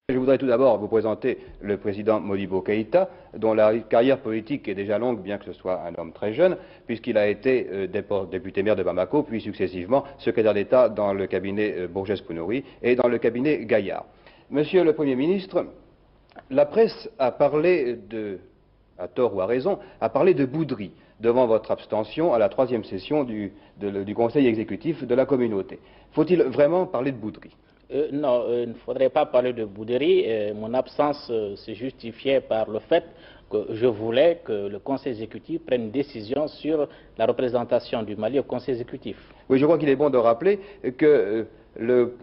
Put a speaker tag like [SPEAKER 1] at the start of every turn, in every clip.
[SPEAKER 1] Je voudrais tout d'abord vous présenter le président Modibo Keïta, dont la carrière politique est déjà longue, bien que ce soit un homme très jeune, puisqu'il a été député maire de Bamako, puis successivement secrétaire d'État dans le cabinet Bourges-Pounouri et dans le cabinet Gaillard. Monsieur le Premier ministre, la presse a parlé à tort ou à raison, a parlé de bouderie devant votre abstention à la 3e session du Conseil exécutif de la communauté. Faut-il vraiment parler de bouderie ?
[SPEAKER 2] Non, il ne faudrait pas parler de bouderie. Mon absence se justifiait par le fait que je voulais que le Conseil exécutif prenne une décision sur la représentation du Mali au Conseil exécutif.
[SPEAKER 1] Oui, je crois qu'il est bon de rappeler que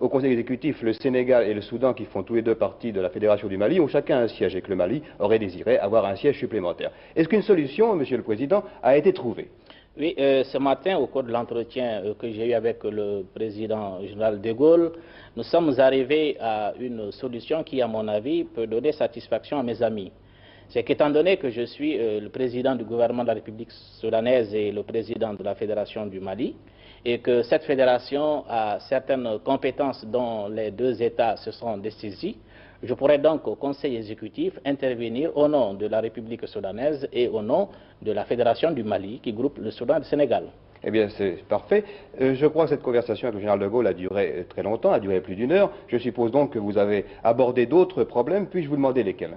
[SPEAKER 1] au Conseil exécutif, le Sénégal et le Soudan, qui font tous les deux partie de la Fédération du Mali, ont chacun un siège et que le Mali aurait désiré avoir un siège supplémentaire. Est-ce qu'une solution, Monsieur le Président, a été trouvée ?
[SPEAKER 2] Oui, ce matin, au cours de l'entretien que j'ai eu avec le président général de Gaulle, nous sommes arrivés à une solution qui, à mon avis, peut donner satisfaction à mes amis. C'est qu'étant donné que je suis le président du gouvernement de la République soudanaise et le président de la Fédération du Mali, et que cette fédération a certaines compétences dont les deux États se sont dessaisis, je pourrais donc au Conseil exécutif intervenir au nom de la République soudanaise et au nom de la Fédération du Mali qui groupe le Soudan et le Sénégal.
[SPEAKER 1] Eh bien, c'est parfait. Je crois que cette conversation avec le général de Gaulle a duré très longtemps, a duré plus d'1 heure. Je suppose donc que vous avez abordé d'autres problèmes. Puis-je vous demander lesquels?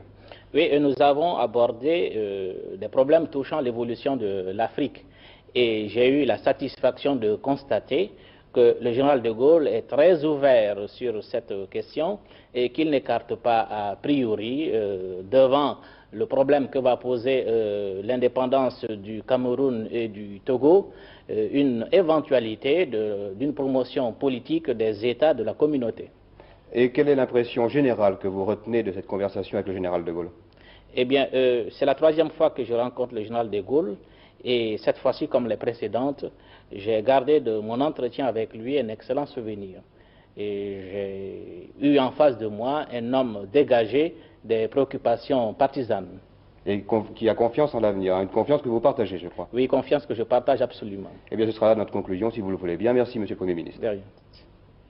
[SPEAKER 2] Oui, nous avons abordé des problèmes touchant l'évolution de l'Afrique. Et j'ai eu la satisfaction de constater que le général de Gaulle est très ouvert sur cette question et qu'il n'écarte pas a priori devant le problème que va poser l'indépendance du Cameroun et du Togo, une éventualité d'une promotion politique des États de la communauté.
[SPEAKER 1] Et quelle est l'impression générale que vous retenez de cette conversation avec le général de Gaulle?
[SPEAKER 2] Eh bien, c'est la 3e fois que je rencontre le général de Gaulle. Et cette fois-ci, comme les précédentes, j'ai gardé de mon entretien avec lui un excellent souvenir. Et j'ai eu en face de moi un homme dégagé des préoccupations partisanes.
[SPEAKER 1] Et qui a confiance en l'avenir, une confiance que vous partagez, je crois.
[SPEAKER 2] Oui, confiance que je partage absolument.
[SPEAKER 1] Eh bien, ce sera là notre conclusion, si vous le voulez bien. Merci, Monsieur le Premier ministre.
[SPEAKER 2] De rien.